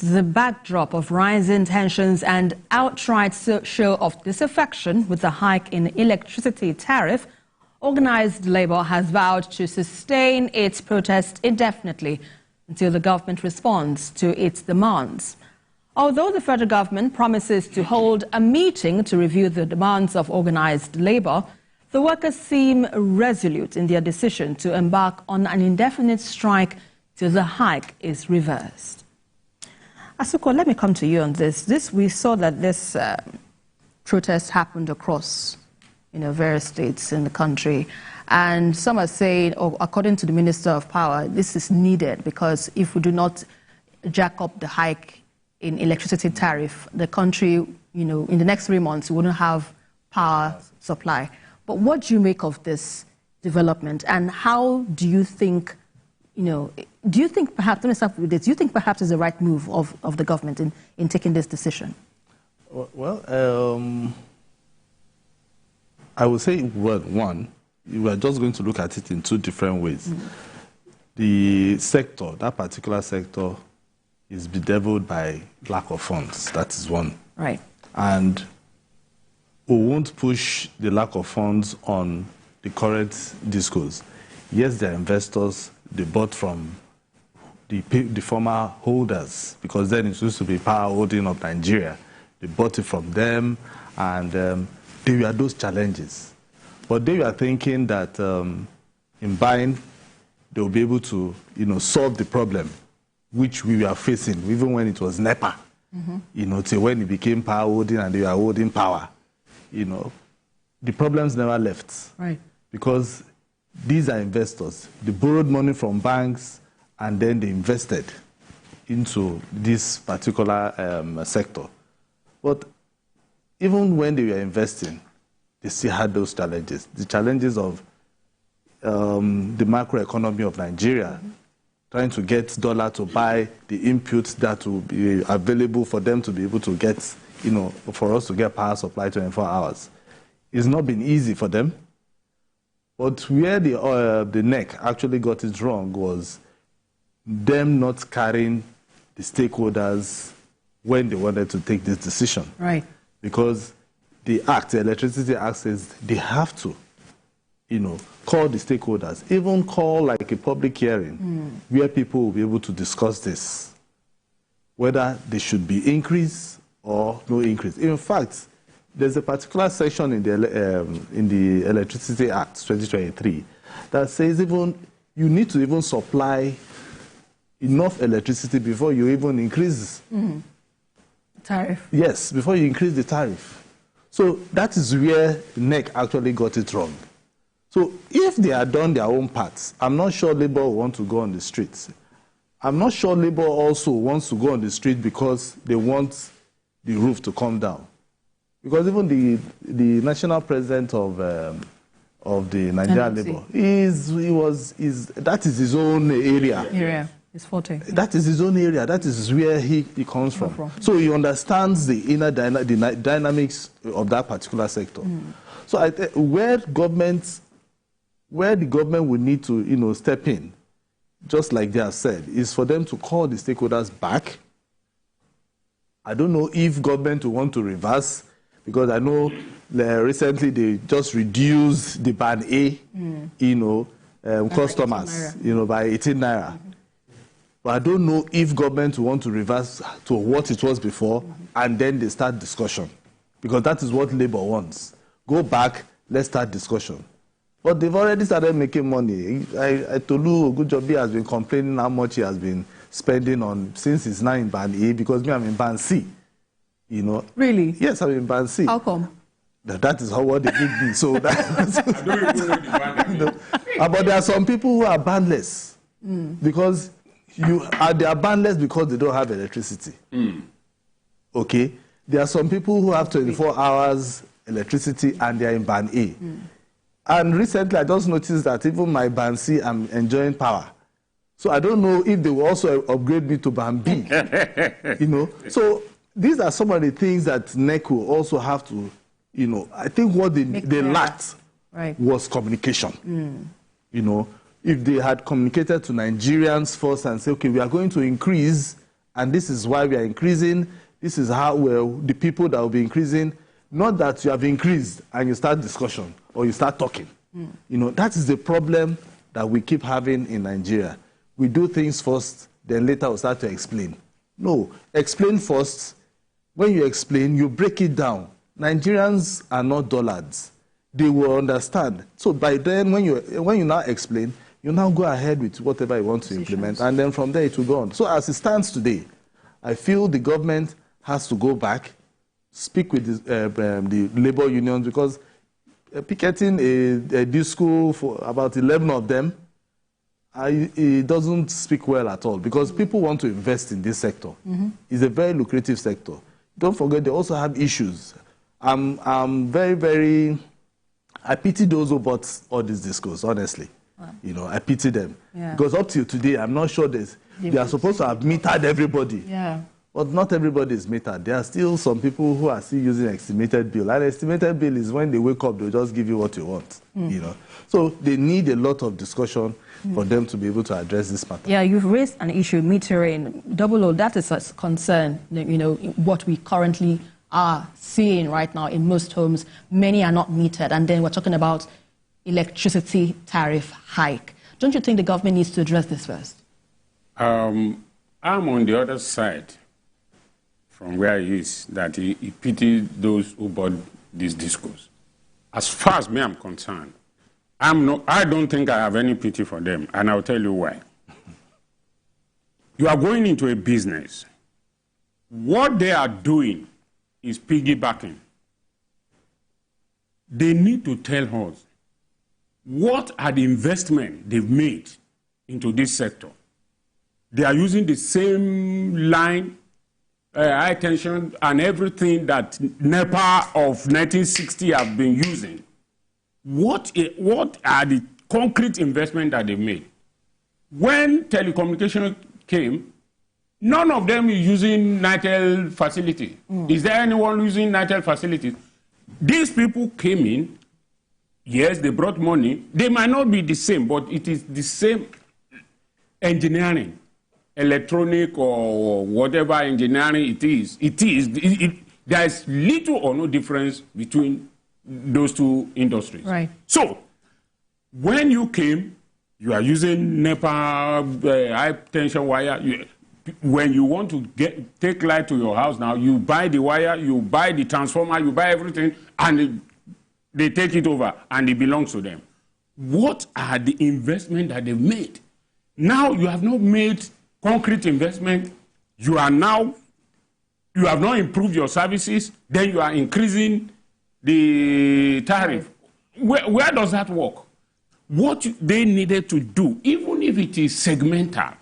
The backdrop of rising tensions and outright show of disaffection with the hike in electricity tariff, organized labor has vowed to sustain its protest indefinitely until the government responds to its demands. Although the federal government promises to hold a meeting to review the demands of organized labor, the workers seem resolute in their decision to embark on an indefinite strike till the hike is reversed. Asuko, let me come to you on this. We saw that this protest happened across, various states in the country, and some are saying, or according to the Minister of Power, this is needed because if we do not jack up the hike in electricity tariff, the country, in the next 3 months, wouldn't have power supply. But what do you make of this development, and how do you think? Do you think perhaps, let me start with this, do you think perhaps it's the right move of the government in taking this decision? Well, I would say, one, we are just going to look at it in two different ways. The sector, that particular sector, is bedeviled by lack of funds. That is one. Right. And we won't push the lack of funds on the current discourse. Yes, there are investors. They bought from the former holders, because then it used to be Power Holding of Nigeria. They bought it from them, and there were those challenges. But they were thinking that in buying, they will be able to, solve the problem which we were facing, even when it was NEPA, till when it became Power Holding and they were holding power. The problems never left. Right. Because these are investors. They borrowed money from banks and then they invested into this particular sector. But even when they were investing, they still had those challenges. The challenges of the macroeconomy of Nigeria, trying to get dollar to buy the inputs that will be available for them to be able to get, for us to get power supply 24 hours. It's not been easy for them. But where the NEC actually got it wrong was them not carrying the stakeholders when they wanted to take this decision. Right. Because the Electricity Act says they have to, call the stakeholders, even call like a public hearing where people will be able to discuss this, whether they should be increased or no increase. In fact, there's a particular section in the Electricity Act 2023 that says you need to even supply enough electricity before you even increase tariff. Yes, before you increase the tariff. So that is where NEC actually got it wrong. So if they had done their own parts, I'm not sure Labour will want to go on the streets. I'm not sure Labour also wants to go on the street because they want the roof to come down. Because even the national president of the Nigerian Labour, that is his own area. His forte. That is his own area. That is where he comes from. So he understands the inner dynamics of that particular sector. So where the government will need to step in, just like they have said, is for them to call the stakeholders back. I don't know if government will want to reverse, because I know recently they just reduced the band A, customers, by 18 naira. But I don't know if government will want to reverse to what it was before, and then they start discussion, because that is what Labour wants. Go back, let's start discussion. But they've already started making money. Tolu Ogunjobi has been complaining how much he has been spending on since he's now in band A, because me, I'm in band C. Really? Yes, I'm in band C. How come? That is what they give me. So but there are some people who are bandless because they are bandless because they don't have electricity. Okay, there are some people who have 24 hours electricity and they are in band A. And recently, I just noticed that even my band C, I'm enjoying power. So I don't know if they will also upgrade me to band B. So these are some of the things that NEC will also have to, I think what they lacked was communication. If they had communicated to Nigerians first and say, okay, we are going to increase and this is why we are increasing. This is how the people that will be increasing. Not that you have increased and you start discussion or you start talking. You know, that is the problem that we keep having in Nigeria. We do things first, then later we'll start to explain. No, explain first. When you explain, you break it down. Nigerians are not dullards. They will understand. So by then, when you now explain, you now go ahead with whatever you want to implement, and then from there it will go on. So as it stands today, I feel the government has to go back, speak with the labor unions, because picketing a disco for about 11 of them, it doesn't speak well at all, because people want to invest in this sector. It's a very lucrative sector. Don't forget, they also have issues. I'm very, I pity those who bought all these discos, honestly. Wow. You know, I pity them. Yeah. Because up till today, I'm not sure they are supposed to have metered everybody. Yeah. But not everybody is metered. There are still some people who are still using estimated bill. And estimated bill is when they wake up, they'll just give you what you want. You know. So they need a lot of discussion for them to be able to address this matter. Yeah, you've raised an issue, metering, double O, that is a concern, you know, what we currently are seeing right now in most homes. Many are not metered, and then we're talking about electricity tariff hike. Don't you think the government needs to address this first? I'm on the other side from where he is, that he pitied those who bought these discos. As far as me I'm concerned, I don't think I have any pity for them, and I'll tell you why. You are going into a business. What they are doing is piggybacking. They need to tell us what are the investments they've made into this sector. They are using the same line, high tension, and everything that NEPA of 1960 have been using. What are the concrete investments that they made? When telecommunication came, none of them is using NITEL facility. Is there anyone using NITEL facilities? These people came in, yes, they brought money. They might not be the same, but it is the same engineering, electronic or whatever engineering it is. There is little or no difference between those two industries. Right. So, when you came, you are using NEPA, high tension wire. When you want to take light to your house now, you buy the wire, you buy the transformer, you buy everything, and they take it over, and it belongs to them. What are the investments that they've made? Now you have not made concrete investment. You have not improved your services. Then you are increasing the tariff. Where does that work? What they needed to do, even if it is segmental,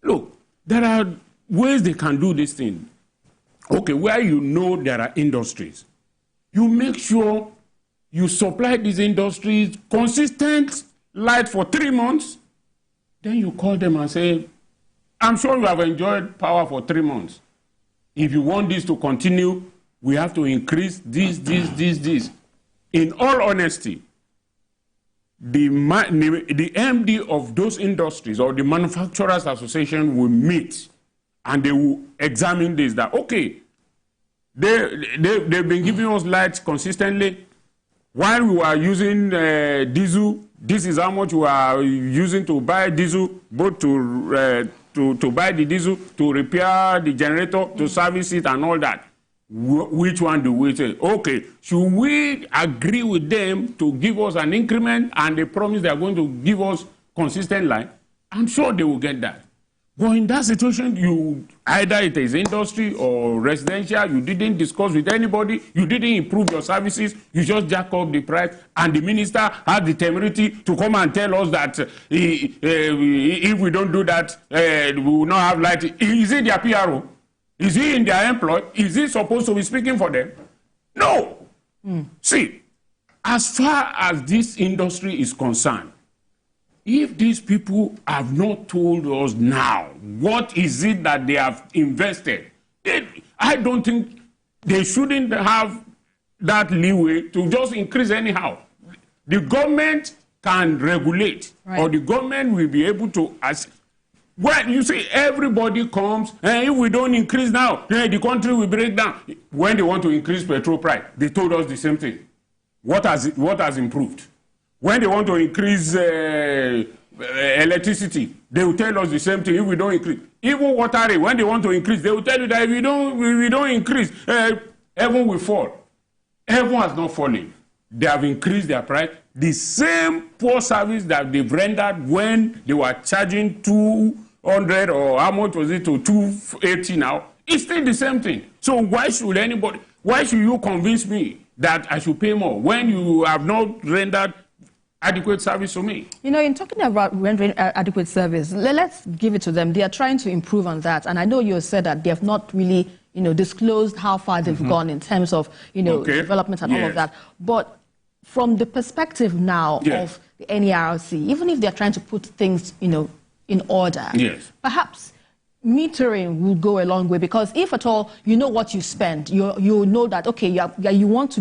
look, there are ways they can do this thing. Okay, where you know there are industries, you make sure you supply these industries consistent light for 3 months, then you call them and say, I'm sure you have enjoyed power for 3 months. If you want this to continue, we have to increase this. In all honesty, the MD of those industries or the Manufacturers Association will meet and they will examine this, that, okay, they've been giving us lights consistently. While we are using diesel, this is how much we are using to buy diesel, both to buy the diesel, to repair the generator, to service it and all that. Which one do we say? Okay, should we agree with them to give us an increment and they promise they are going to give us consistent line? I'm sure they will get that. But in that situation, either it is industry or residential, you didn't discuss with anybody, you didn't improve your services, you just jack up the price, and the minister had the temerity to come and tell us that if we don't do that, we will not have light. Is it their PRO? Is he in their employ? Is he supposed to be speaking for them? No. See, as far as this industry is concerned, if these people have not told us now what is it that they have invested, I don't think they shouldn't have that leeway to just increase anyhow. The government can regulate, right, or the government will be able to When you see everybody comes, and if we don't increase now, the country will break down. When they want to increase petrol price, they told us the same thing. What has improved? When they want to increase electricity, they will tell us the same thing. If we don't increase, even water rate, when they want to increase, they will tell you that if we don't increase, heaven will fall. Heaven has not fallen. They have increased their price. The same poor service that they've rendered when they were charging 200 or how much was it to 280 now, it's still the same thing. So why should you convince me that I should pay more when you have not rendered adequate service to me? You know, in talking about rendering adequate service, let's give it to them. They are trying to improve on that. And I know you said that they have not really, disclosed how far they've gone in terms of, development and all of that. But from the perspective now of the NERC, even if they're trying to put things, in order, perhaps metering will go a long way, because if at all you know what you spend, you know that, okay, you want to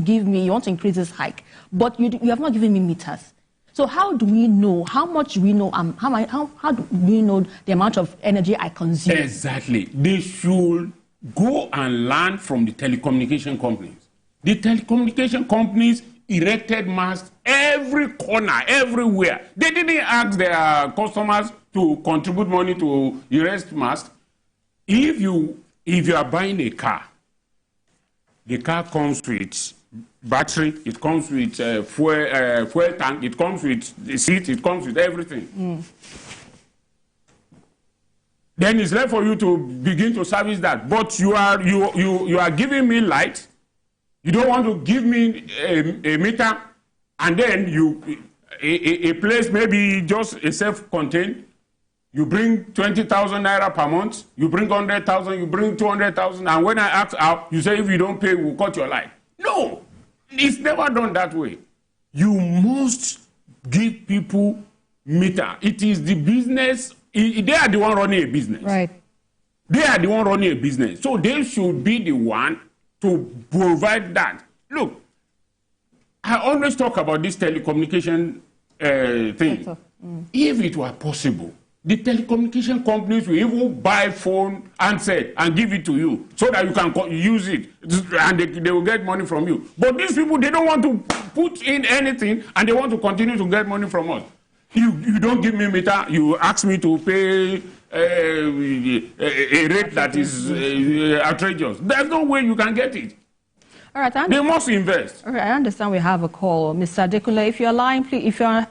increase this hike, but you have not given me meters. So how do we know, how much do we know, how do we know the amount of energy I consume? Exactly. They should go and learn from the telecommunication companies. The telecommunication companies erected masts every corner, everywhere. They didn't ask their customers to contribute money to erect masts. If you are buying a car, the car comes with battery, it comes with fuel tank, it comes with the seat, it comes with everything. Then it's left for you to begin to service that. But you are giving me light. You don't want to give me a meter, and then a place maybe just a self-contained. You bring 20,000 naira per month. You bring 100,000. You bring 200,000. And when I ask out, you say if you don't pay, we'll cut your light. No, it's never done that way. You must give people meter. It is the business. They are the one running a business. Right. They are the one running a business. So they should be the one to provide that. Look, I always talk about this telecommunication thing. If it were possible, the telecommunication companies will even buy phone handset and give it to you so that you can use it, and they will get money from you. But these people, they don't want to put in anything, and they want to continue to get money from us. You don't give me meter, you ask me to pay a rate that is outrageous. There's no way you can get it. All right, they must invest. All right, I understand we have a call. Mr. Adekunle, if you're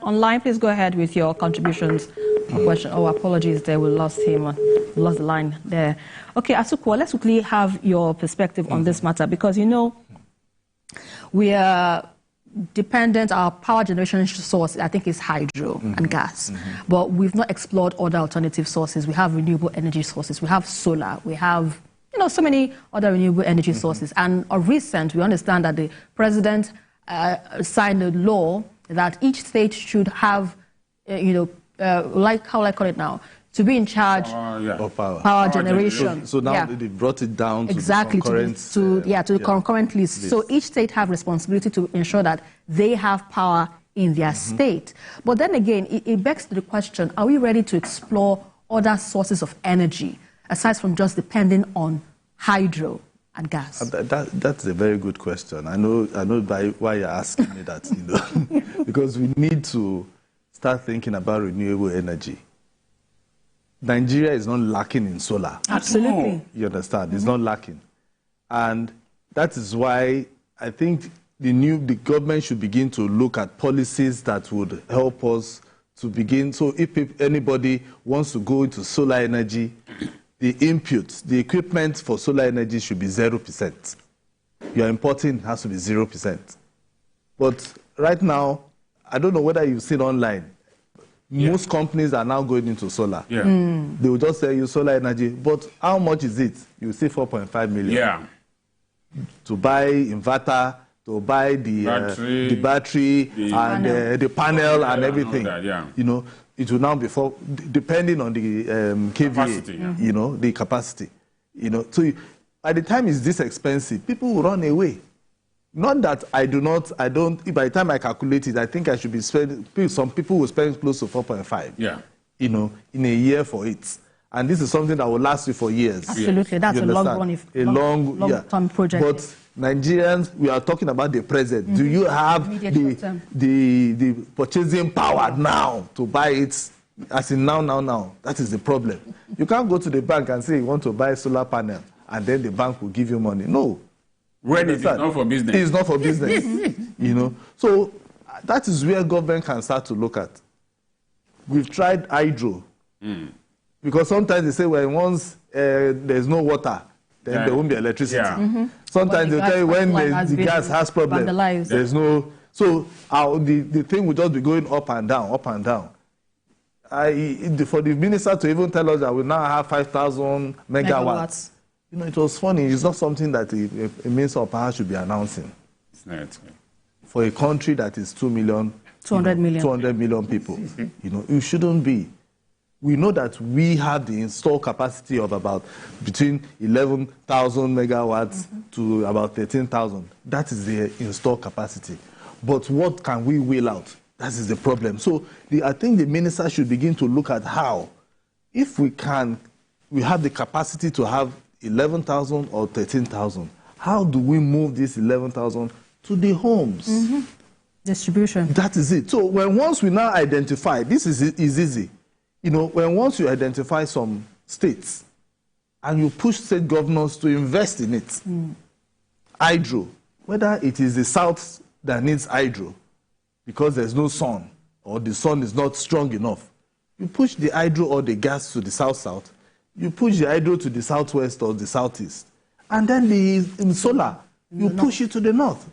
online, please go ahead with your contributions. Question. Oh, apologies there. We lost him. We lost the line there. Okay, Asukwo, let's quickly have your perspective on this matter, because, we are dependent, our power generation source, I think, is hydro and gas. But we've not explored other alternative sources. We have renewable energy sources. We have solar. We have, so many other renewable energy sources. And of recent, we understand that the president signed a law that each state should have, like, how will I call it now, to be in charge of power generation. So now they brought it down to exactly the concurrent, to the concurrent list. So each state have responsibility to ensure that they have power in their state. But then again, it begs to the question, are we ready to explore other sources of energy aside from just depending on hydro and gas? That's a very good question. I know why you're asking me that, because we need to start thinking about renewable energy. Nigeria is not lacking in solar. Absolutely. You understand? It's not lacking. And that is why I think the government should begin to look at policies that would help us to begin. So if anybody wants to go into solar energy, the input, the equipment for solar energy should be 0%. Your importing has to be 0%. But right now, I don't know whether you've seen online, most companies are now going into solar. They will just sell you solar energy, but how much is it? You see 4.5 million. To buy inverter, to buy the battery and the panel and everything. That, it will now be depending on the kVA, capacity, the capacity. So by the time it's this expensive, people will run away. Not that I don't, by the time I calculate it, I think I should be spending, some people will spend close to 4.5, in a year for it. and this is something that will last you for years. Absolutely, that's a long-term project. But Nigerians, we are talking about the present. Do you have the purchasing power now to buy it? As in now? That is the problem. You can't go to the bank and say you want to buy a solar panel, and then the bank will give you money. No. When it is not for business. It's not for business. You know. So that is where government can start to look at. We've tried hydro. Because sometimes they say, well, once there's no water, then there won't be electricity. Sometimes they tell you when the gas has problems, there's no... So the thing will just be going up and down, up and down. For the minister to even tell us that we now have 5,000 megawatts, you know, it was funny. It's not something that a minister of power should be announcing. It's not. For a country that is 200 million people, you know, it shouldn't be. We know that we have the installed capacity of about between 11,000 megawatts to about 13,000. That is the installed capacity. But what can we wheel out? That is the problem. So I think the minister should begin to look at how, if we have the capacity to have 11,000 or 13,000, how do we move this 11,000 to the homes? Distribution. That is it. So once we now identify, this is easy. You know, once you identify some states and you push state governors to invest in it, hydro, whether it is the south that needs hydro because there's no sun or the sun is not strong enough, you push the hydro or the gas to the south-south, you push the hydro to the southwest or the southeast, and then in solar, you push it to the north.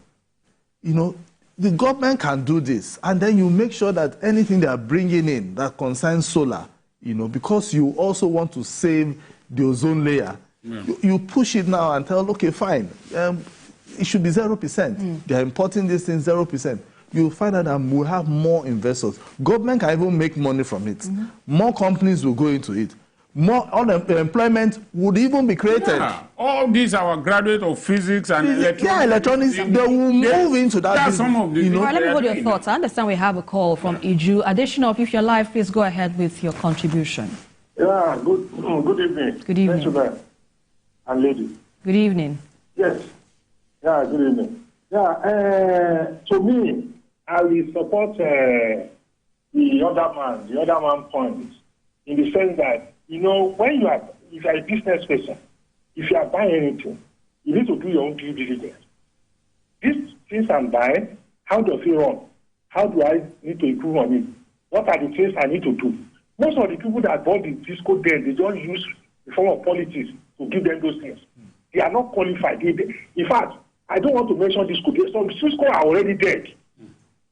You know, the government can do this, and then you make sure that anything they are bringing in that concerns solar, you know, because you also want to save the ozone layer, you push it now and tell, okay, fine, it should be 0%. They are importing these things 0%. You'll find out that we'll have more investors. Government can even make money from it. More companies will go into it. More unemployment would even be created. Yeah. All these our graduates of physics and electronics. Yeah, electronics, they will move into that. That's some of the, you know. Right, let me hold your thoughts. I understand we have a call from Iju. Additional, if you're live, please go ahead with your contribution. Yeah, good evening. Good evening. Thank you, and ladies. Good evening. Yes. Yeah, good evening. Yeah, to me, I will support the other man point, in the sense that, you know, when if you're a business person, if you are buying anything, you need to do your own due diligence. These things I'm buying, how does it run? How do I need to improve on it? What are the things I need to do? Most of the people that bought the disco then, they just use the form of politics to give them those things. They are not qualified. In fact, I don't want to mention disco. Some disco are already dead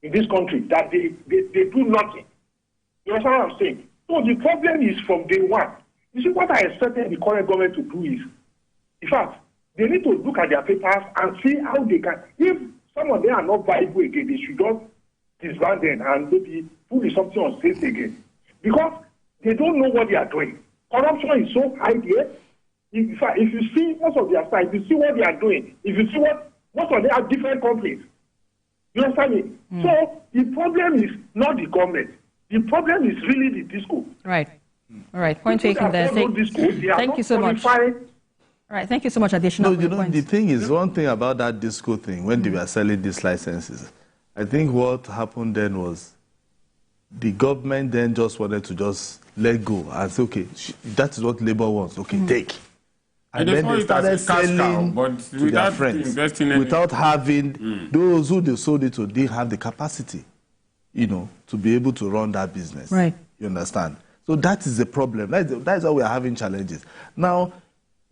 in this country, that they do nothing. You understand what I'm saying? So the problem is from day one. You see, what I expected the current government to do is, in fact, they need to look at their papers and see how they can. If some of them are not viable again, they should just disband them and maybe put something on state again. Because they don't know what they are doing. Corruption is so high there. If you see most of their side, if you see what they are doing, if you see what most of them are different companies. You understand me? So the problem is not the government. The problem is really the disco. Right. All right. Point taken there. Thank you so much. All right. Thank you so much. Additional you know, the thing is, one thing about that disco thing, when they were selling these licenses, I think what happened then was the government then just wanted to just let go and say, okay, that is what Labour wants. Okay, take. And then they started selling to their friends without having those who they sold it to, they have the capacity, you know, to be able to run that business. Right. You understand? So that is the problem. That's why we are having challenges. Now,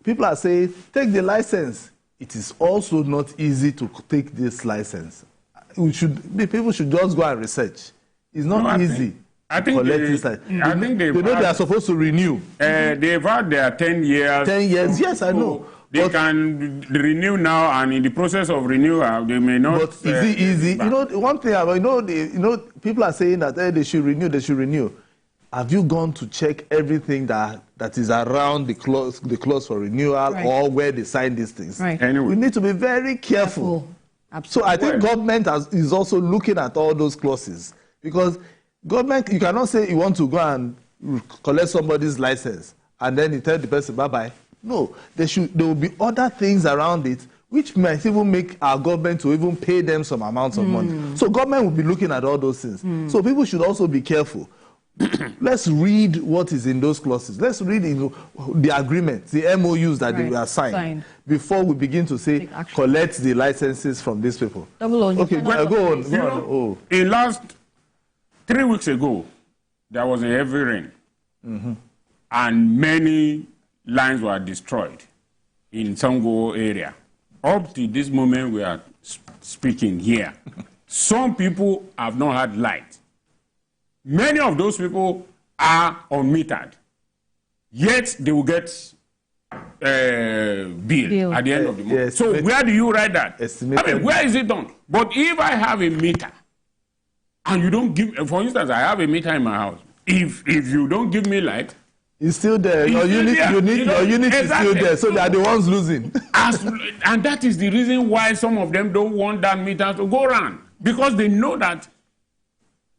people are saying, take the license. It is also not easy to take this license. People should just go and research. It's not easy. I think they are supposed to renew. They've had their 10 years. 10 years, yes, I know. They can renew now, and in the process of renewal, they may not. But is it easy? You know, one thing about, people are saying that they should renew, they should renew. Have you gone to check everything that is around the clause for renewal, or where they sign these things? Right. Anyway, we need to be very careful. So I think government is also looking at all those clauses, because government, you cannot say you want to go and collect somebody's license and then you tell the person bye-bye. No, there will be other things around it which might even make our government to even pay them some amounts of money. So government will be looking at all those things. So people should also be careful. Let's read what is in those clauses. Let's read the agreements, the MOUs that they were signed before we begin to say, collect the licenses from these people. Okay, go on. Oh. In last 3 weeks ago, there was a heavy rain, and many lines were destroyed in Sango area. Up to this moment we are speaking here, some people have not had light. Many of those people are unmetered, yet they will get bill at the end of the month. Yes, so where do you write that? I mean, where is it done? But if I have a meter, and you don't give, for instance, I have a meter in my house. If you don't give me light, it's still there. Your unit, your unit is still there, so they are the ones losing. And that is the reason why some of them don't want that meter to go around, because they know that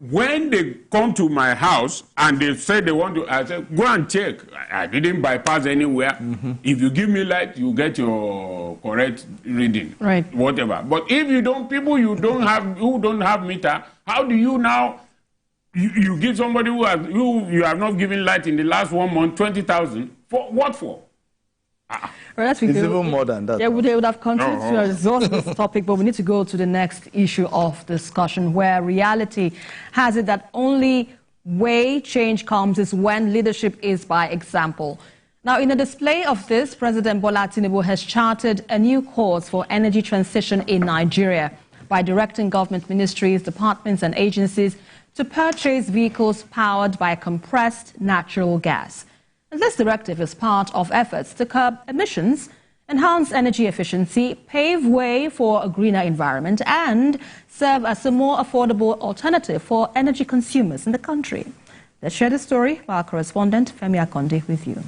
when they come to my house and they say they want to, I say, go and check. I didn't bypass anywhere. If you give me light, you get your correct reading. Right. Whatever. But if you don't, people who don't have meter, how do you now? You give somebody who you have not given light in the last 1 month 20,000 for what for? It's even more than that. Yeah, they would have continued to exhaust this topic, but we need to go to the next issue of discussion, where reality has it that only way change comes is when leadership is by example. Now, in a display of this, President Bola Tinubu has charted a new course for energy transition in Nigeria by directing government ministries, departments, and agencies to purchase vehicles powered by compressed natural gas. And this directive is part of efforts to curb emissions, enhance energy efficiency, pave way for a greener environment, and serve as a more affordable alternative for energy consumers in the country. Let's share the story by our correspondent, Femi Akonde, with you.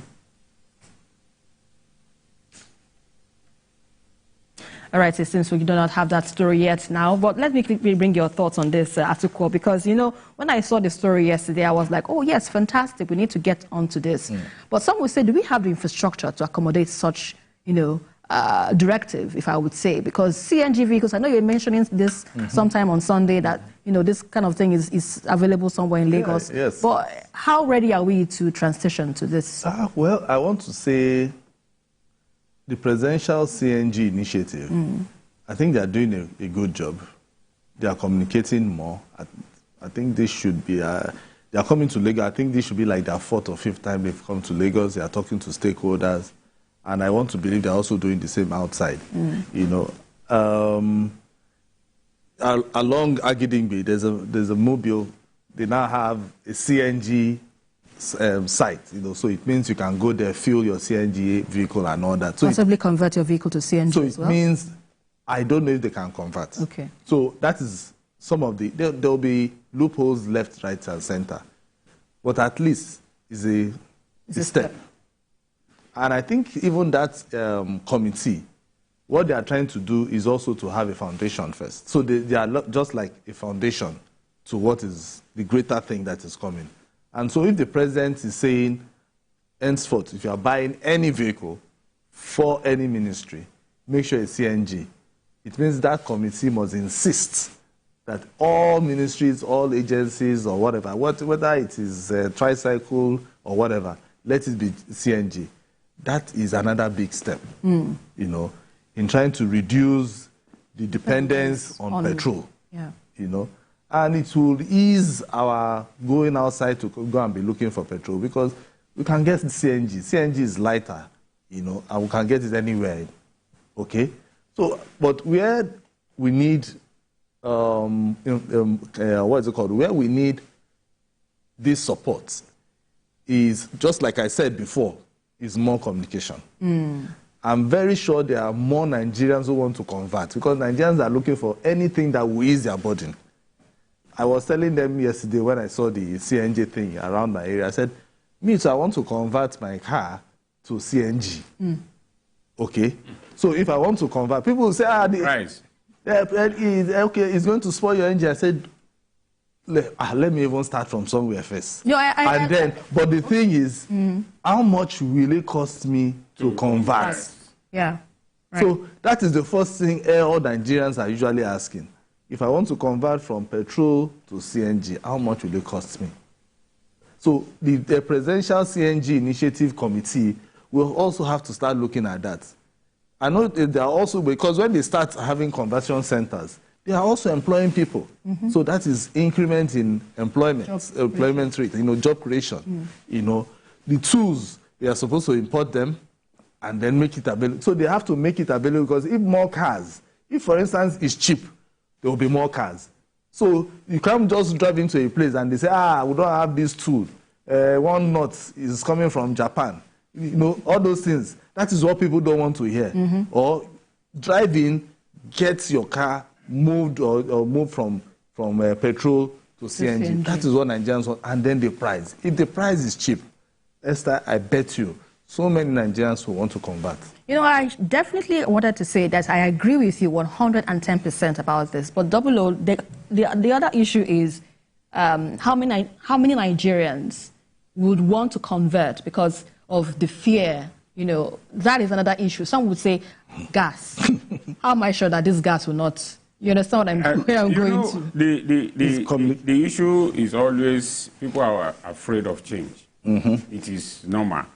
All right, so since we do not have that story yet now, but let me quickly bring your thoughts on this, Atuko, because, you know, when I saw the story yesterday, I was like, oh, yes, fantastic, we need to get onto this. But some would say, do we have the infrastructure to accommodate such, you know, directive, if I would say? Because CNG vehicles, I know you're mentioning this sometime on Sunday, that, you know, this kind of thing is available somewhere in Lagos. Yes. But how ready are we to transition to this? Well, I want to say, the presidential CNG initiative, I think they are doing a good job. They are communicating more. I think this should be, they are coming to Lagos. I think this should be like their 4th or 5th time they've come to Lagos. They are talking to stakeholders. And I want to believe they're also doing the same outside. You know, along Agidingbi, there's a mobile. They now have a CNG site, you know, so it means you can go there, fuel your CNG vehicle and all that. So possibly convert your vehicle to CNG so as well? it means, I don't know if they can convert. Okay. So that is some of the, there'll be loopholes left, right, and center. But at least it's a step. And I think even that committee, what they are trying to do is also to have a foundation first. So they are just like a foundation to what is the greater thing that is coming. And so if the president is saying, henceforth, if you are buying any vehicle for any ministry, make sure it's CNG, it means that committee must insist that all ministries, all agencies, or whatever, whether it is a tricycle or whatever, let it be CNG. That is another big step, you know, in trying to reduce the dependence on petrol, you know. And it will ease our going outside to go and be looking for petrol, because we can get CNG. CNG is lighter, you know, and we can get it anywhere, okay? So, but where we need, what is it called? Where we need this support is, just like I said before, is more communication. I'm very sure there are more Nigerians who want to convert, because Nigerians are looking for anything that will ease their burden. I was telling them yesterday when I saw the CNG thing around my area, I said, me too, I want to convert my car to CNG. Okay? So if I want to convert, people will say, okay, it's going to spoil your engine. I said, let me even start from somewhere first. No, But the thing is, how much will it cost me to convert? Yeah. Right. So that is the first thing all Nigerians are usually asking. If I want to convert from petrol to CNG, how much will it cost me? So the Presidential CNG Initiative Committee will also have to start looking at that. I know they are also, because when they start having conversion centers, they are also employing people. So that is increment in employment rate, job creation. The tools, they are supposed to import them and then make it available. So they have to make it available, because if more cars, if for instance it's cheap, there will be more cars. So you can't just drive into a place and they say, we don't have this tool. One nut is coming from Japan. All those things. That is what people don't want to hear. Or drive in, get your car moved or move from petrol to CNG. That is what Nigerians want. And then the price. If the price is cheap, Esther, I bet you, so many Nigerians will want to convert. I definitely wanted to say that I agree with you 110% about this. But the other issue is how many Nigerians would want to convert because of the fear. That is another issue. Some would say gas. How am I sure that this gas will not? You understand what I'm going to? The issue is always people are afraid of change. It is normal.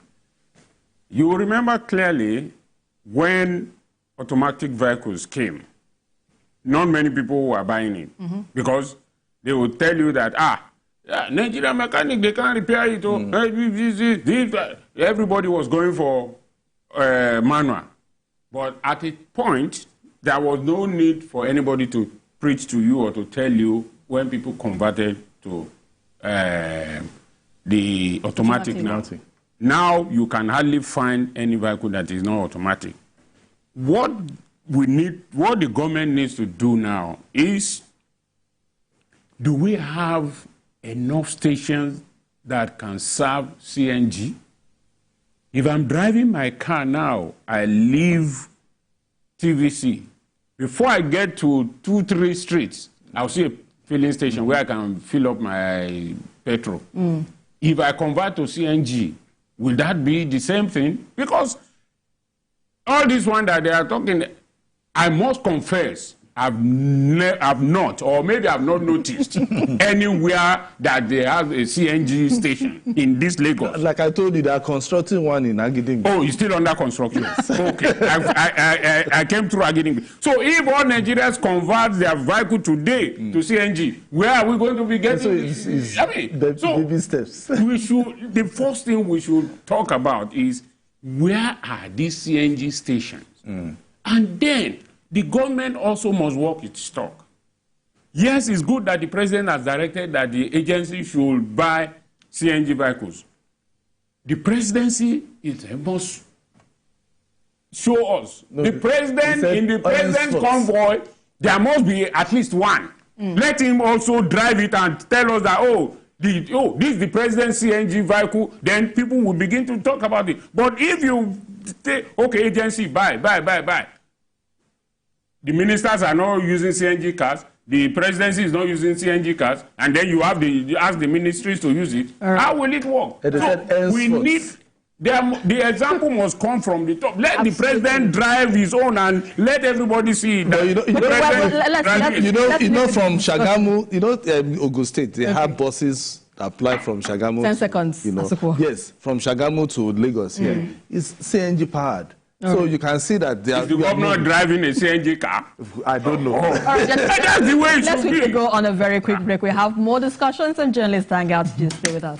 You will remember clearly when automatic vehicles came, not many people were buying it because they would tell you that, Nigerian mechanic, they can't repair it. Everybody was going for manual. But at a point, there was no need for anybody to preach to you or to tell you when people converted to the automatic now. Now you can hardly find any vehicle that is not automatic. What the government needs to do now is, do we have enough stations that can serve CNG? If I'm driving my car now, I leave TVC. Before I get to 2-3 streets, I'll see a filling station where I can fill up my petrol. If I convert to CNG, will that be the same thing? Because all this one that they are talking, I must confess, I've not, or maybe I've not noticed anywhere that they have a CNG station in this Lagos. Like I told you, they are constructing one in Agidingbi. Oh, it's still under construction. Yes. Okay, I came through Agidingbi. So if all Nigerians convert their vehicle today to CNG, where are we going to be getting? Baby steps. The first thing we should talk about is, where are these CNG stations? And then the government also must walk its talk. Yes, it's good that the president has directed that the agency should buy CNG vehicles. The presidency must show us. The president, in the president's convoy, there must be at least one. Let him also drive it and tell us that, this is the president's CNG vehicle, then people will begin to talk about it. But if you say, agency, buy. The ministers are not using CNG cars, the presidency is not using CNG cars, and then you ask the ministries to use it. How will it work? We need, the example must come from the top. Let the president drive his own and let everybody see it. From Shagamu, Ogun State, they have buses that apply from Shagamu. 10 seconds. Yes, from Shagamu to Lagos here. It's CNG powered. So you can see that they are. Is the governor driving a CNG car? I don't know. That's the way it should be. Let's go on a very quick break. We have more discussions and journalists Hangout. Just stay with us.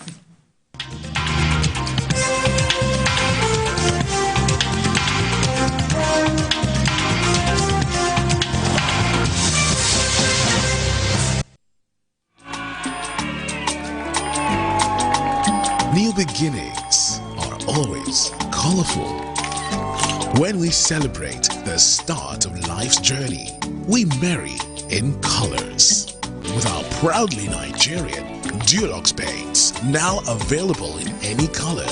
New beginnings are always colorful. When we celebrate the start of life's journey, we marry in colors. With our proudly Nigerian Dulux paints, now available in any color.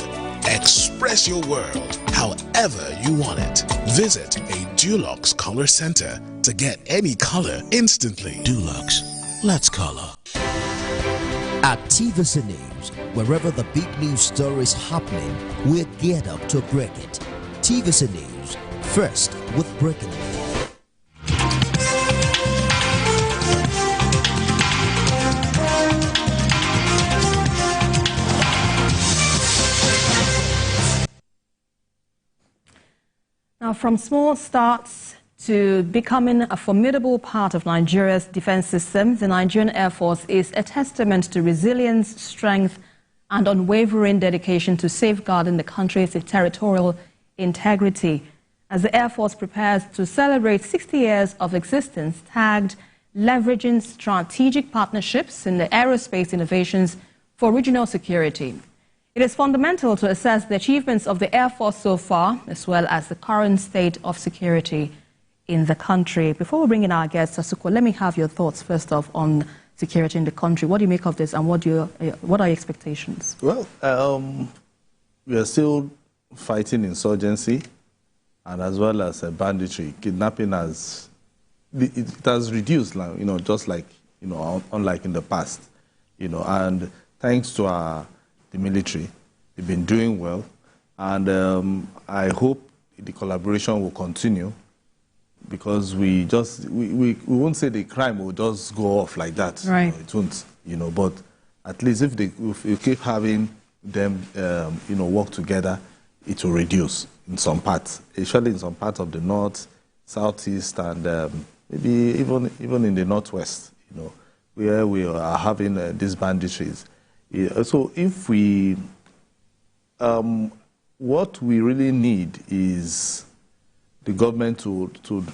Express your world however you want it. Visit a Dulux color center to get any color instantly. Dulux, let's color. At TVC News, wherever the big news story is happening, we're geared up to break it. TVC News, first with breaking it. Now, from small starts to becoming a formidable part of Nigeria's defense system, the Nigerian Air Force is a testament to resilience, strength, and unwavering dedication to safeguarding the country's territorial integrity. As the Air Force prepares to celebrate 60 years of existence, tagged leveraging strategic partnerships in the aerospace innovations for regional security. It is fundamental to assess the achievements of the Air Force so far, as well as the current state of security in the country. Before we bring in our guest, Asuko, let me have your thoughts first off on security in the country. What do you make of this, and what are your expectations? Well, we are still fighting insurgency, and as well as banditry. Kidnapping has reduced, just like unlike in the past, and thanks to the military, they've been doing well, and I hope the collaboration will continue, because we won't say the crime will just go off like that. Right. It won't, but at least if we keep having them, work together, it will reduce in some parts, especially in some parts of the north, southeast, and maybe even in the northwest, where we are having these banditries. So if we, what we really need is the government to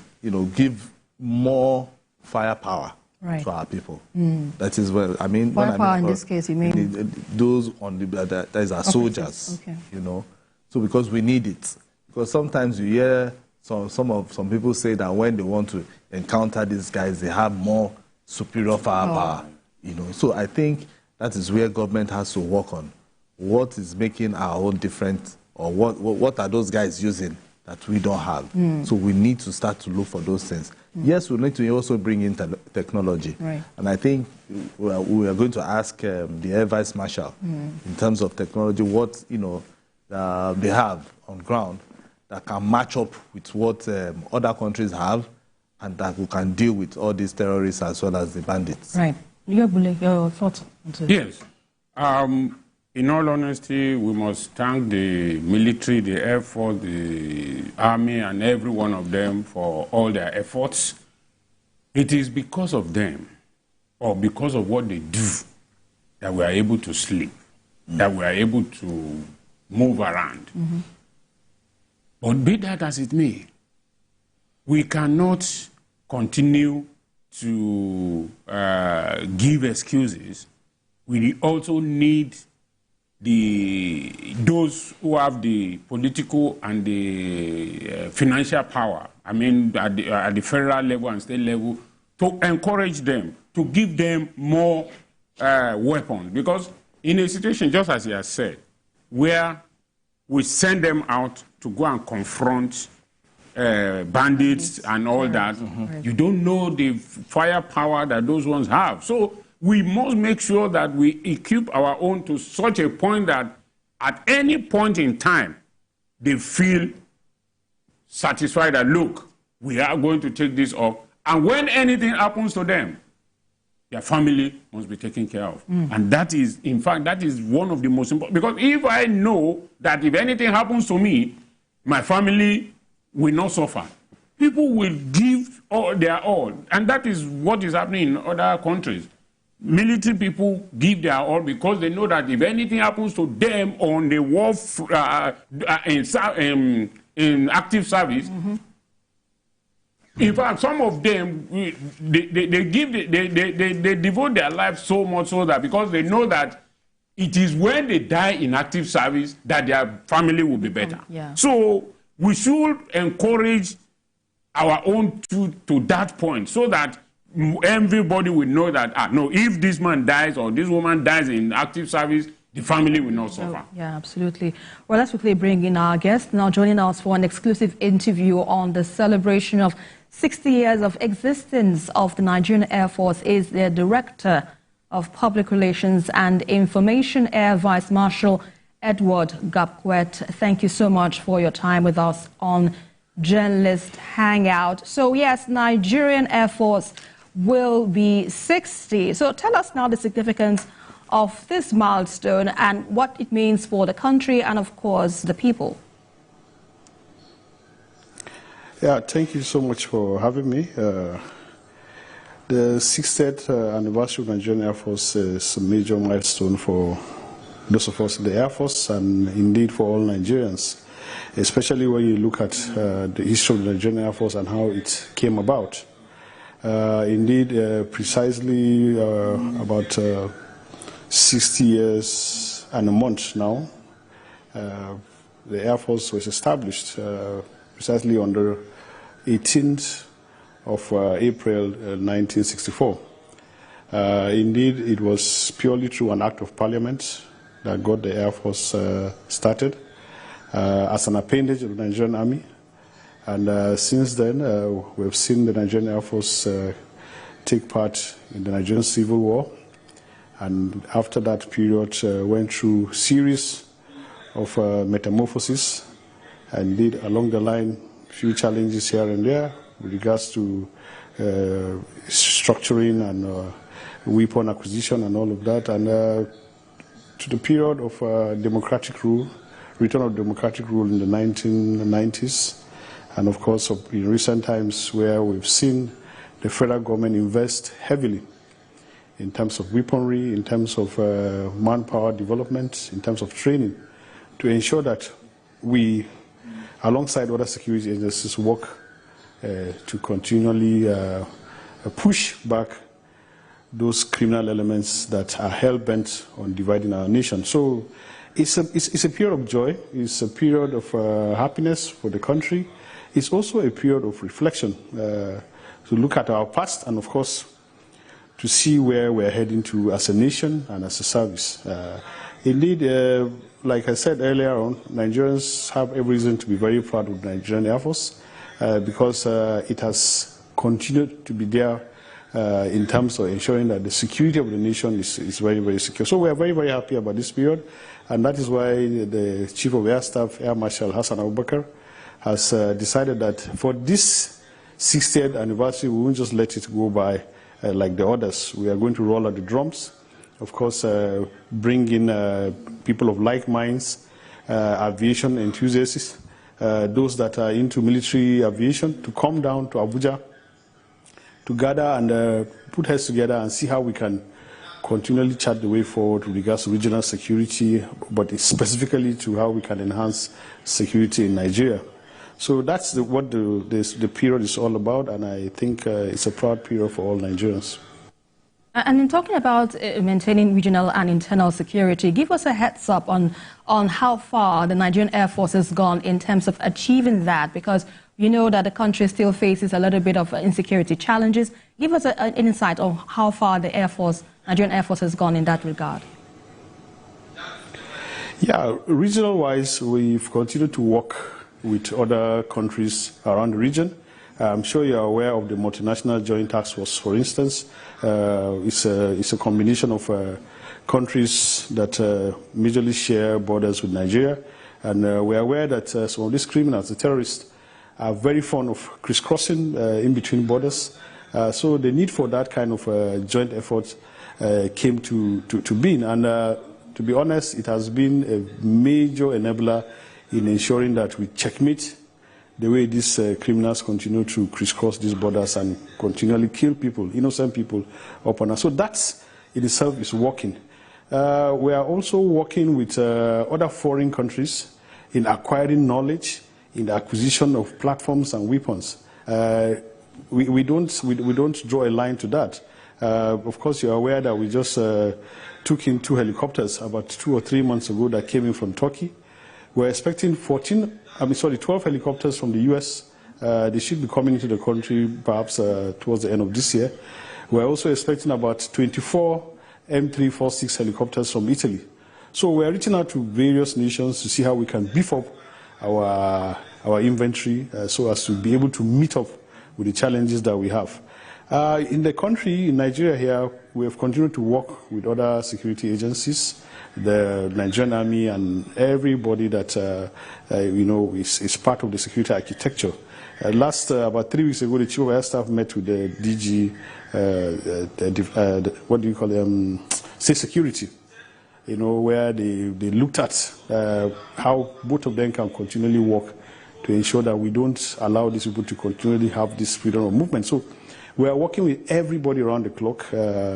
give more firepower to our people. That is what I mean. Firepower in this case, you mean? Those on that is our soldiers, okay. So because we need it. Because sometimes you hear some people say that when they want to encounter these guys, they have more superior firepower, So I think that is where government has to work on. What is making our own different, or what are those guys using that we don't have? So we need to start to look for those things. Yes, we need to also bring in technology. Right. And I think we are going to ask the Air Vice Marshal in terms of technology, what they have on ground that can match up with what other countries have, and that we can deal with all these terrorists as well as the bandits. Right. Your thoughts? Yes. In all honesty, we must thank the military, the Air Force, the Army, and every one of them for all their efforts. It is because of them, or because of what they do, that we are able to sleep, that we are able to move around. But be that as it may, we cannot continue to give excuses. We also need those who have the political and the financial power, I mean at the federal level and state level, to encourage them, to give them more weapons. Because in a situation, just as he has said, where we send them out to go and confront bandits and all that, you don't know the firepower that those ones have. So we must make sure that we equip our own to such a point that at any point in time, they feel satisfied that, look, we are going to take this off. And when anything happens to them, their family must be taken care of. And that is, in fact, that is one of the most important. Because if I know that if anything happens to me, my family will not suffer, people will give their all. And that is what is happening in other countries. Military people give their all because they know that if anything happens to them on the war in active service, in fact, some of them they devote their lives so much so that because they know that it is when they die in active service that their family will be better. So we should encourage our own to that point so that everybody will know that, no, if this man dies or this woman dies in active service, the family will not suffer. Yeah, absolutely. Well, let's quickly bring in our guest now joining us for an exclusive interview on the celebration of 60 years of existence of the Nigerian Air Force is their Director of Public Relations and Information, Air Vice Marshal Edward Gapkwet. Thank you so much for your time with us on Journalist Hangout. So yes, Nigerian Air Force will be 60. So tell us now the significance of this milestone and what it means for the country and, of course, the people. Yeah, thank you so much for having me. The 60th anniversary of Nigerian Air Force is a major milestone for those of us in the Air Force and indeed for all Nigerians, especially when you look at the history of the Nigerian Air Force and how it came about. Indeed, precisely about 60 years and a month now, the Air Force was established precisely on the 18th of April 1964. Indeed, it was purely through an act of parliament that got the Air Force started as an appendage of the Nigerian Army. And since then, we've seen the Nigerian Air Force take part in the Nigerian Civil War. And after that period, went through a series of metamorphoses. And indeed, along the line, few challenges here and there with regards to structuring and weapon acquisition and all of that. And to the period of democratic rule, return of democratic rule in the 1990s, and of course in recent times where we've seen the federal government invest heavily in terms of weaponry, in terms of manpower development, in terms of training, to ensure that we, alongside other security agencies, work to continually push back those criminal elements that are hell-bent on dividing our nation. So it's a period of joy, it's a period of happiness for the country. It's also a period of reflection to look at our past and, of course, to see where we're heading to as a nation and as a service. Indeed, like I said earlier on, Nigerians have every reason to be very proud of the Nigerian Air Force because it has continued to be there in terms of ensuring that the security of the nation is very, very secure. So we are very, very happy about this period, and that is why the Chief of Air Staff, Air Marshal Hassan Abubakar, has decided that for this 60th anniversary, we won't just let it go by like the others. We are going to roll out the drums, of course, bring in people of like minds, aviation enthusiasts, those that are into military aviation, to come down to Abuja to gather and put heads together and see how we can continually chart the way forward with regards to regional security, but specifically to how we can enhance security in Nigeria. So that's what the period is all about, and I think it's a proud period for all Nigerians. And in talking about maintaining regional and internal security, give us a heads up on how far the Nigerian Air Force has gone in terms of achieving that, because you know that the country still faces a little bit of insecurity challenges. Give us an insight on how far the Nigerian Air Force has gone in that regard. Yeah, regional-wise, we've continued to work with other countries around the region. I'm sure you're aware of the multinational joint task force, for instance. It's a combination of countries that majorly share borders with Nigeria. And we're aware that some of these criminals, the terrorists, are very fond of crisscrossing in between borders. So the need for that kind of joint effort came to being. And to be honest, it has been a major enabler in ensuring that we checkmate the way these criminals continue to crisscross these borders and continually kill people, innocent people upon us. So that in itself is working. We are also working with other foreign countries in acquiring knowledge, in the acquisition of platforms and weapons. We don't draw a line to that. Of course, you're aware that we just took in 2 helicopters about 2 or 3 months ago that came in from Turkey. We're expecting 12 helicopters from the US. They should be coming into the country perhaps towards the end of this year. We're also expecting about 24 M346 helicopters from Italy. So we're reaching out to various nations to see how we can beef up our inventory so as to be able to meet up with the challenges that we have. In the country, in Nigeria here, we have continued to work with other security agencies, the Nigerian Army and everybody that, is part of the security architecture. About 3 weeks ago, the Chief of Air Staff met with the DG, State Security, where they looked at how both of them can continually work to ensure that we don't allow these people to continually have this freedom of movement. So we are working with everybody around the clock.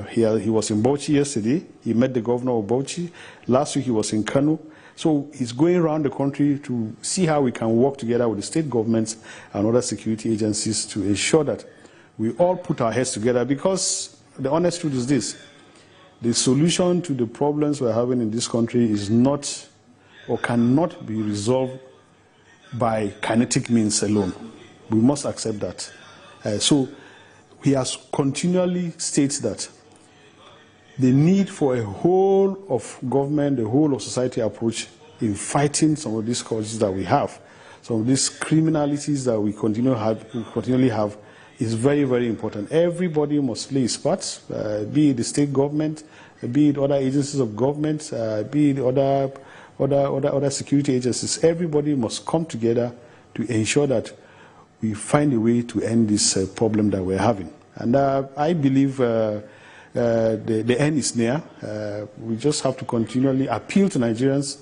He was in Bauchi yesterday. He met the governor of Bauchi. Last week he was in Kano. So he's going around the country to see how we can work together with the state governments and other security agencies to ensure that we all put our heads together, because the honest truth is this: the solution to the problems we're having in this country is not or cannot be resolved by kinetic means alone. We must accept that. So he has continually stated that the need for a whole of government, the whole of society approach in fighting some of these causes that we have, some of these criminalities that we continually have, is very, very important. Everybody must play his part, be it the state government, be it other agencies of government, be it other security agencies. Everybody must come together to ensure that we find a way to end this problem that we're having. And I believe the end is near. We just have to continually appeal to Nigerians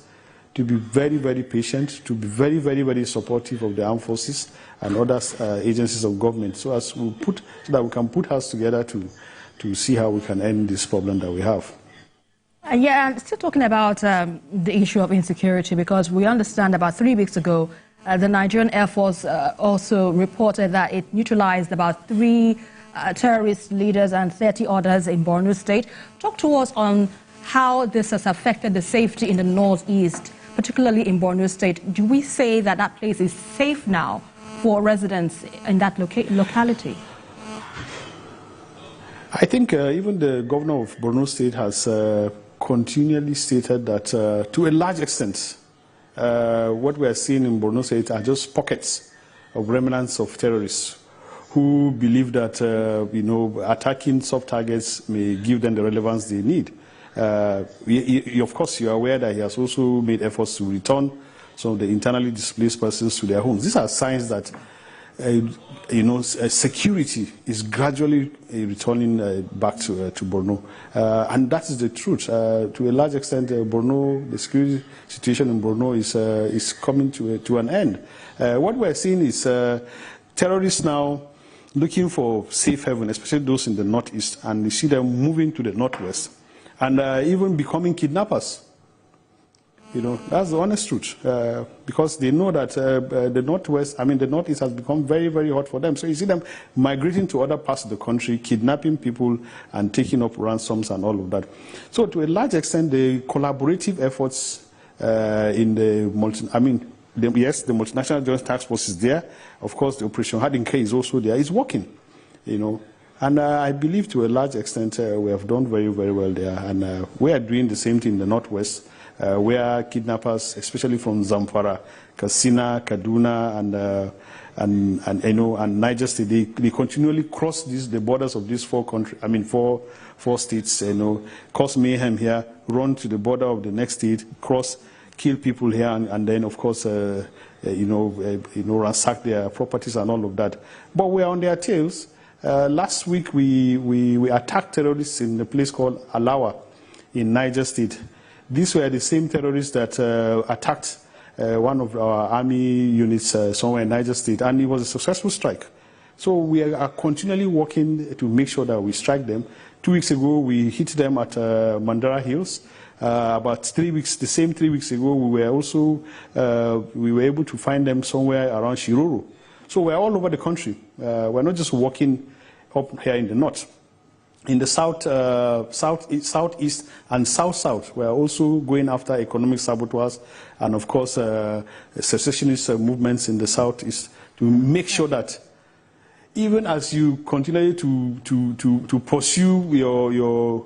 to be very, very patient, to be very, very, very supportive of the armed forces and other agencies of government, so that we can put heads together to see how we can end this problem that we have. Yeah, and still talking about the issue of insecurity, because we understand about 3 weeks ago, the Nigerian Air Force also reported that it neutralized about 3 terrorist leaders and 30 others in Borno State. Talk to us on how this has affected the safety in the northeast, particularly in Borno State. Do we say that that place is safe now for residents in that locality? I think even the governor of Borno State has continually stated that to a large extent, what we are seeing in Borno State are just pockets of remnants of terrorists who believe that attacking soft targets may give them the relevance they need. Of course, you are aware that he has also made efforts to return some of the internally displaced persons to their homes. These are signs that security is gradually returning back to Borno, and that is the truth. To a large extent, the security situation in Borno is coming to an end. What we are seeing is terrorists now looking for safe haven, especially those in the northeast, and you see them moving to the northwest, and even becoming kidnappers. That's the honest truth, because they know that the northeast has become very, very hot for them. So you see them migrating to other parts of the country, kidnapping people and taking up ransoms and all of that. So to a large extent, the collaborative efforts in the multinational joint task force is there. Of course, the Operation Hadinka is also there. It's working, And I believe to a large extent we have done very, very well there. And we are doing the same thing in the northwest, where kidnappers, especially from Zamfara, Katsina, Kaduna, and Niger State, they continually cross the borders of these four states. Cause mayhem here, run to the border of the next state, cross, kill people here, and then of course ransack their properties and all of that. But we are on their tails. Last week we attacked terrorists in a place called Alawa in Niger State. These were the same terrorists that attacked one of our army units somewhere in Niger State, and it was a successful strike. So we are continually working to make sure that we strike them. 2 weeks ago, we hit them at Mandara Hills. About 3 weeks, the same 3 weeks ago, we were able to find them somewhere around Shiroro. So we're all over the country. We're not just working up here in the north. In the southeast and south, we're also going after economic saboteurs and, of course, secessionist movements in the southeast to make sure that even as you continue to pursue your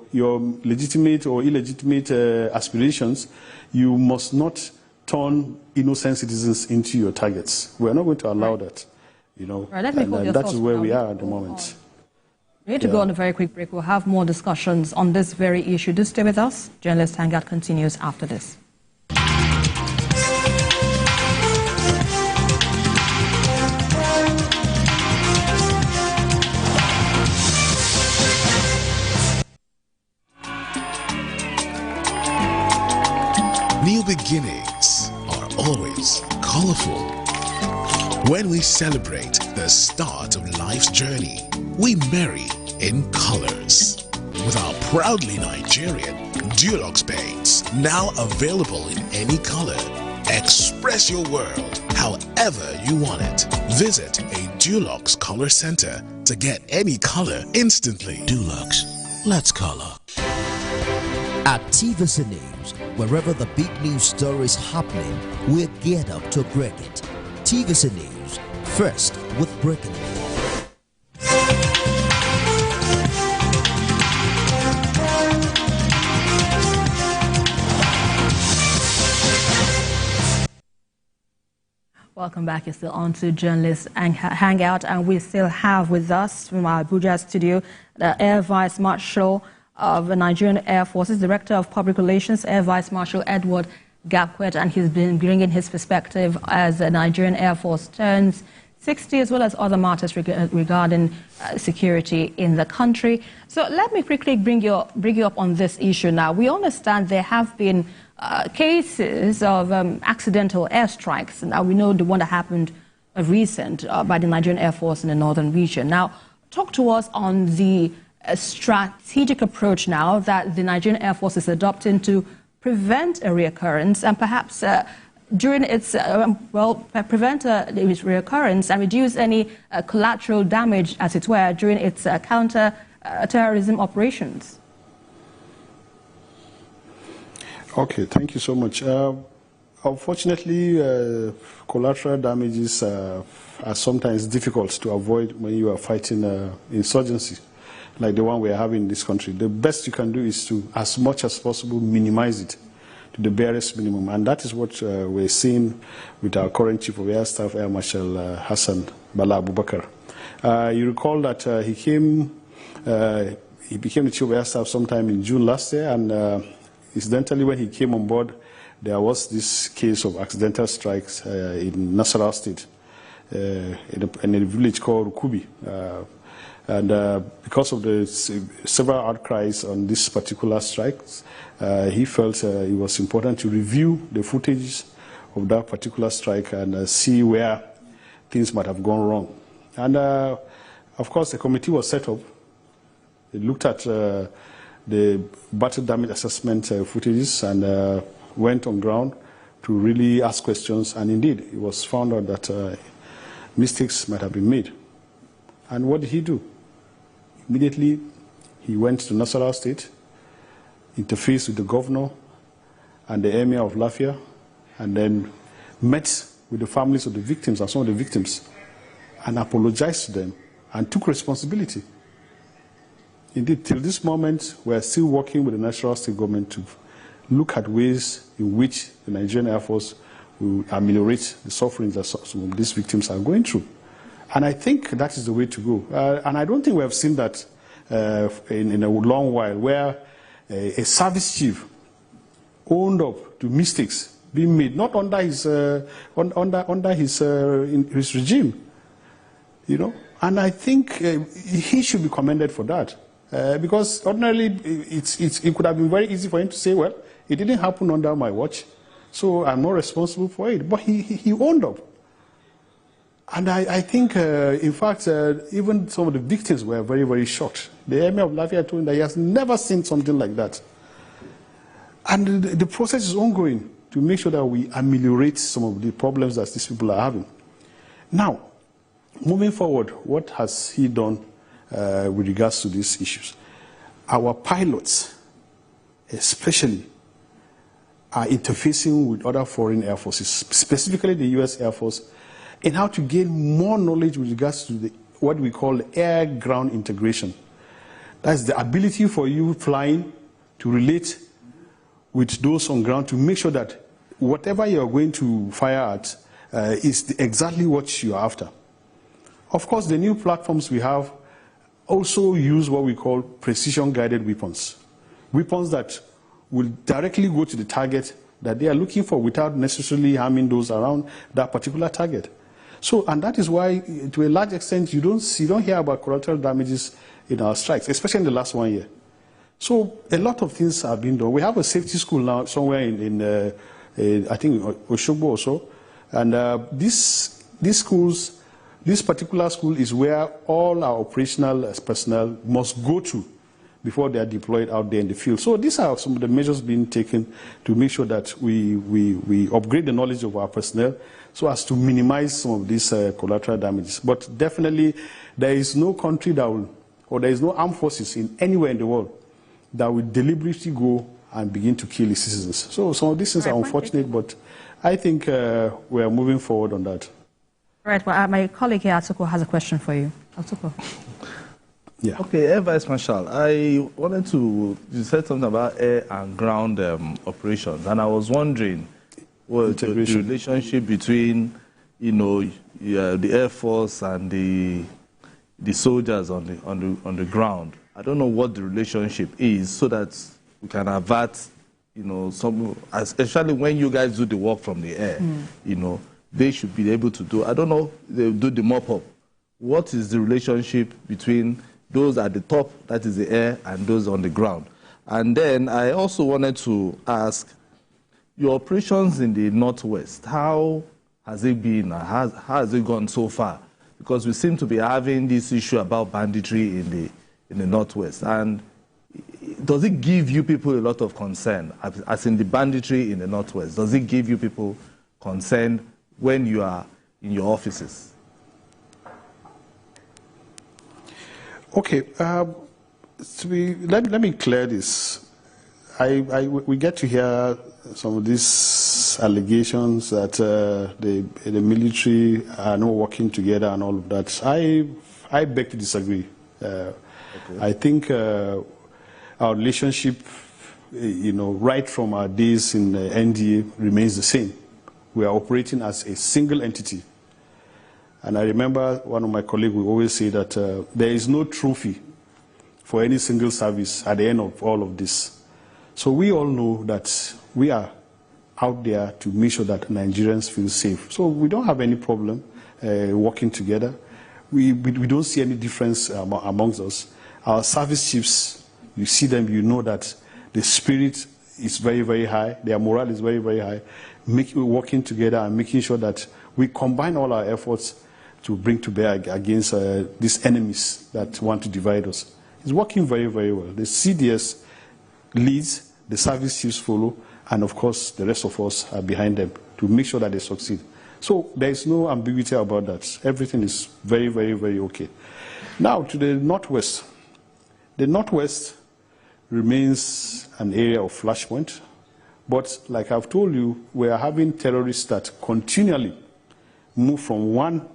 legitimate or illegitimate aspirations, you must not turn innocent citizens into your targets. We're not going to allow that, Right, let me and that is where we are at the moment. We need to go on a very quick break. We'll have more discussions on this very issue. Do stay with us. Journalist Hangout continues after this. New beginnings are always colorful. When we celebrate the start of life's journey, we marry in colors. With our proudly Nigerian Dulux paints, now available in any color. Express your world however you want it. Visit a Dulux color center to get any color instantly. Dulux, let's color. At TVC News, wherever the big news story is happening, we're geared up to break it. TVC News, first with breaking news. Welcome back. You're still on to Journalist Hangout, and we still have with us from our Abuja studio the Air Vice Marshal of the Nigerian Air Force's Director of Public Relations, Air Vice Marshal Edward Gapquet, and he's been bringing his perspective as the Nigerian Air Force turns 60, as well as other matters regarding security in the country. So let me quickly bring you up on this issue now. We understand there have been cases of accidental airstrikes. Now, we know the one that happened recent by the Nigerian Air Force in the northern region. Now, talk to us on the strategic approach now that the Nigerian Air Force is adopting to prevent a reoccurrence, and perhaps during its, prevent its reoccurrence and reduce any collateral damage, as it were, during its counter-terrorism operations. Okay, thank you so much. Unfortunately, collateral damages are sometimes difficult to avoid when you are fighting insurgency, like the one we are having in this country. The best you can do is to, as much as possible, minimize it to the barest minimum. And that is what we're seeing with our current Chief of Air Staff, Air Marshal Hassan Bala Abubakar. You recall that he became the Chief of Air Staff sometime in June last year, and incidentally, when he came on board, there was this case of accidental strikes in Nasarawa State, in a village called Rukubi. And because of the several outcries on this particular strikes, he felt it was important to review the footage of that particular strike and see where things might have gone wrong. And of course, a committee was set up. It looked at the battle damage assessment footages and went on ground to really ask questions. And indeed, it was found out that mistakes might have been made. And what did he do? Immediately, he went to Nasarawa State, interfaced with the governor and the emir of Lafia, and then met with the families of the victims and some of the victims, and apologized to them and took responsibility. Indeed, till this moment, we are still working with the National State government to look at ways in which the Nigerian Air Force will ameliorate the sufferings that some of these victims are going through. And I think that is the way to go. And I don't think we have seen that in a long while, where a service chief owned up to mistakes being made, not under his his regime, you know. And I think he should be commended for that, because ordinarily it could have been very easy for him to say, well, it didn't happen under my watch, so I'm not responsible for it. But he owned up. And I think, in fact, even some of the victims were very, very shocked. The Emir of Lafia told him that he has never seen something like that. And the process is ongoing to make sure that we ameliorate some of the problems that these people are having. Now, moving forward, what has he done with regards to these issues? Our pilots, especially, are interfacing with other foreign air forces, specifically the U.S. Air Force, in how to gain more knowledge with regards to what we call air-ground integration. That's the ability for you flying to relate with those on ground to make sure that whatever you're going to fire at is exactly what you're after. Of course, the new platforms we have also use what we call precision-guided weapons. Weapons that will directly go to the target that they are looking for without necessarily harming those around that particular target. So, and that is why, to a large extent, you don't hear about collateral damages in our strikes, especially in the last 1 year. So, a lot of things have been done. We have a safety school now somewhere in I think, Osogbo also. And these schools, this particular school is where all our operational personnel must go to before they are deployed out there in the field. So these are some of the measures being taken to make sure that we upgrade the knowledge of our personnel so as to minimize some of these collateral damages. But definitely, there is no country that will, or there is no armed forces in anywhere in the world that will deliberately go and begin to kill its citizens. So some of these things are unfortunate, but I think we are moving forward on that. Right. Well, my colleague here, Atuko, has a question for you. Atuko. Yeah. Okay, Air Vice Marshal, I wanted to, you said something about air and ground operations, and I was wondering what the relationship between, you know, the Air Force and the soldiers on the ground. I don't know what the relationship is, so that we can avert, you know, some, especially when you guys do the work from the air, you know, they should be able to do, I don't know, they do the mop-up. What is the relationship between those at the top, that is the air, and those on the ground? And then I also wanted to ask, your operations in the Northwest, how has it been? How has it gone so far? Because we seem to be having this issue about banditry in the Northwest. And does it give you people a lot of concern, as in the banditry in the Northwest? Does it give you people concern when you are in your offices? Okay, let me clear this. We get to hear some of these allegations that the military are not working together and all of that. I beg to disagree. Okay. I think our relationship, you know, right from our days in NDA remains the same. We are operating as a single entity. And I remember one of my colleagues would always say that there is no trophy for any single service at the end of all of this. So we all know that we are out there to make sure that Nigerians feel safe. So we don't have any problem working together. We don't see any difference amongst us. Our service chiefs, you see them, you know that the spirit is very, very high. Their morale is very, very high. Working together and making sure that we combine all our efforts to bring to bear against these enemies that want to divide us. It's working very, very well. The CDS leads, the service chiefs follow, and of course the rest of us are behind them to make sure that they succeed. So there is no ambiguity about that. Everything is very, very, very okay. Now to the Northwest. The Northwest remains an area of flashpoint, but like I've told you, we are having terrorists that continually move from one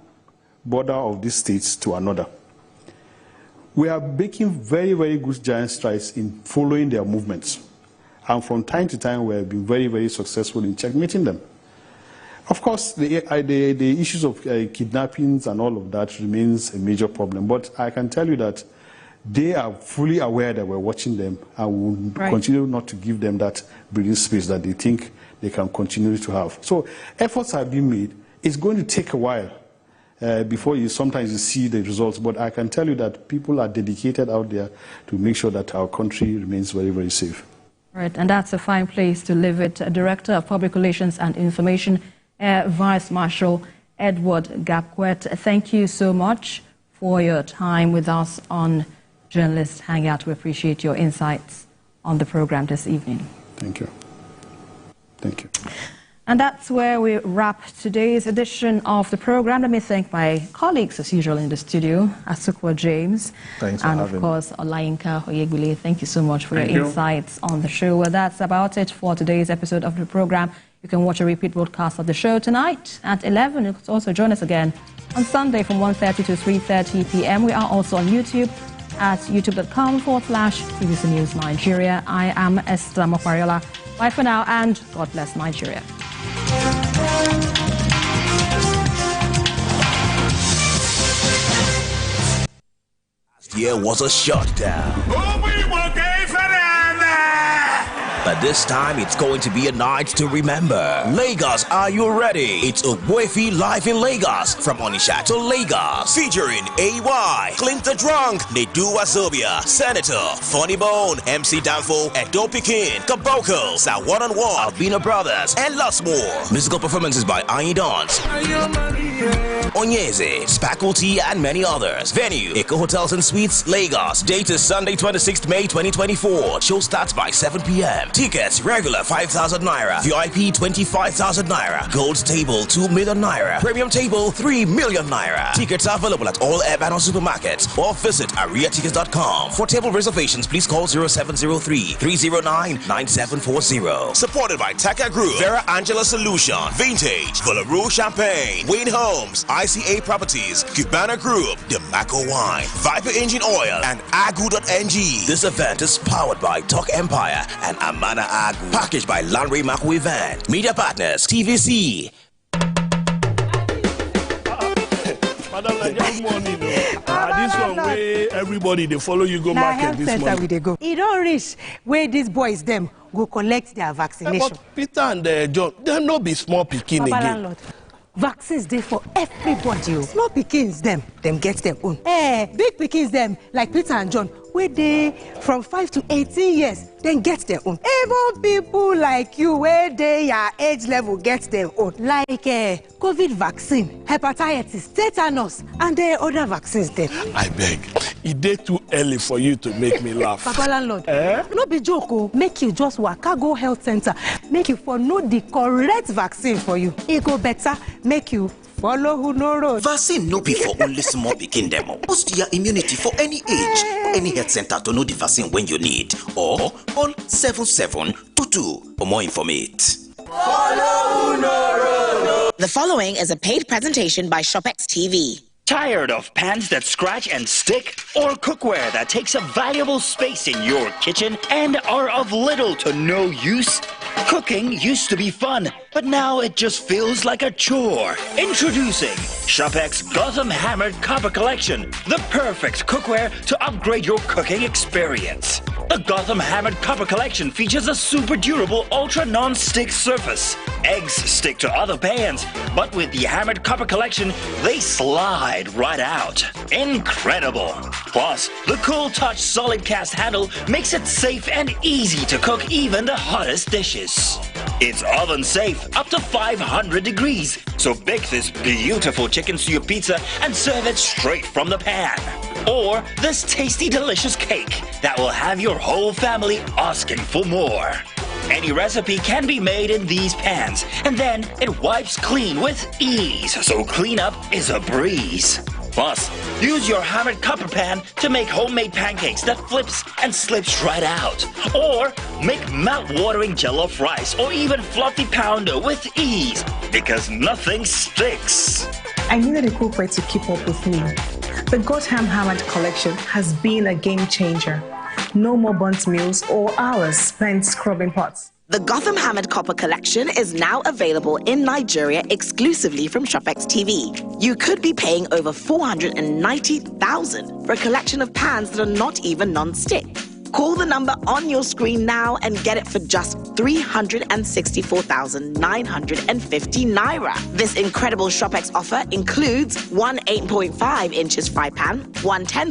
border of these states to another. We are making very, very good giant strides in following their movements. And from time to time, we have been very, very successful in checkmating them. Of course, the issues of kidnappings and all of that remains a major problem. But I can tell you that they are fully aware that we're watching them, and will continue not to give them that breathing space that they think they can continue to have. So efforts have been made. It's going to take a while before sometimes you see the results. But I can tell you that people are dedicated out there to make sure that our country remains very, very safe. Right, and that's a fine place to leave it. Director of Public Relations and Information, Air Vice Marshal Edward Gapquet, thank you so much for your time with us on Journalist Hangout. We appreciate your insights on the program this evening. Thank you. Thank you. And that's where we wrap today's edition of the program. Let me thank my colleagues, as usual, in the studio, Asukwa James. Thanks for and, having of course, Olayinka Oyegbile. Thank you so much for your insights on the show. Well, that's about it for today's episode of the program. You can watch a repeat broadcast of the show tonight at 11. You can also join us again on Sunday from 1:30 to 3:30 p.m. We are also on YouTube at youtube.com/TVC News Nigeria. I am Esther Mokwariola. Bye for now, and God bless Nigeria. last year was a shutdown. But this time it's going to be a night to remember. Lagos, are you ready? It's Ogbuefi live in Lagos from Onitsha to Lagos. Featuring AY, Clint the Drunk, Nedu Wazobia, Senator, Funny Bone, MC Danfo, Edo Pikin, Kaboko, Sa One on One, Albino Brothers, and lots more. Musical performances by Ayi Dons, Onyeze, Spackle T, and many others. Venue, Eco Hotels and Suites, Lagos. Date is Sunday, 26th May 2024. Show starts by 7 p.m. Tickets, regular 5,000 Naira. VIP, 25,000 Naira. Gold table, 2 million Naira. Premium table, 3 million Naira. Tickets are available at all Urban supermarkets or visit ariatickets.com. For table reservations, please call 0703-309-9740. Supported by Taka Group, Vera Angela Solution, Vintage, Volaroo Champagne, Wayne Homes, ICA Properties, Cubana Group, Demaco Wine, Viper Engine Oil, and Agu.ng. This event is powered by TUC Empire and Amana Agu. Packaged by Landry Maku Event. Media partners, TVC. Madam, good morning. This one way everybody they follow you go market this morning. They go. It don't reach where these boys them go collect their vaccination. But Peter and John, they no be small pikin again. Landlord. Vaccines there for everybody. Small pikins them get their own. Big pikins them like Peter and John, where they from 5 to 18 years, then get their own. Even people like you, where they your age level get their own. Like COVID vaccine, hepatitis, tetanus, and the other vaccines there. I beg, it dey too early for you to make me laugh. Papa Landlord, no be joke, make you just waka go health center, make you for know the correct vaccine for you. It go better, make you follow who no road. Vaccine no be for only small pikin demo. Boost your immunity for any age. Any health center to know the vaccine when you need. Or call 7722 for more information. Follow who no road. The following is a paid presentation by ShopX TV. Tired of pans that scratch and stick? Or cookware that takes up valuable space in your kitchen and are of little to no use? Cooking used to be fun, but now it just feels like a chore. Introducing ShopX Gotham Hammered Copper Collection, the perfect cookware to upgrade your cooking experience. The Gotham Hammered Copper Collection features a super durable ultra non-stick surface. Eggs stick to other pans, but with the Hammered Copper Collection, they slide right out. Incredible! Plus, the Cool Touch solid cast handle makes it safe and easy to cook even the hottest dishes. It's oven safe up to 500 degrees, so bake this beautiful chicken stew pizza and serve it straight from the pan. Or this tasty delicious cake that will have your whole family asking for more. Any recipe can be made in these pans, and then it wipes clean with ease, so cleanup is a breeze. Plus, use your hammered copper pan to make homemade pancakes that flips and slips right out. Or make mouth-watering jollof rice or even fluffy pounder with ease, because nothing sticks. I needed a cookware to keep up with me. The Gotham Hammered Collection has been a game changer. No more burnt meals or hours spent scrubbing pots. The Gotham Hammered Copper Collection is now available in Nigeria exclusively from ShopX TV. You could be paying over $490,000 for a collection of pans that are not even non-stick. Call the number on your screen now and get it for just 364,950 Naira. This incredible ShopX offer includes one 8.5 inches fry pan, one 10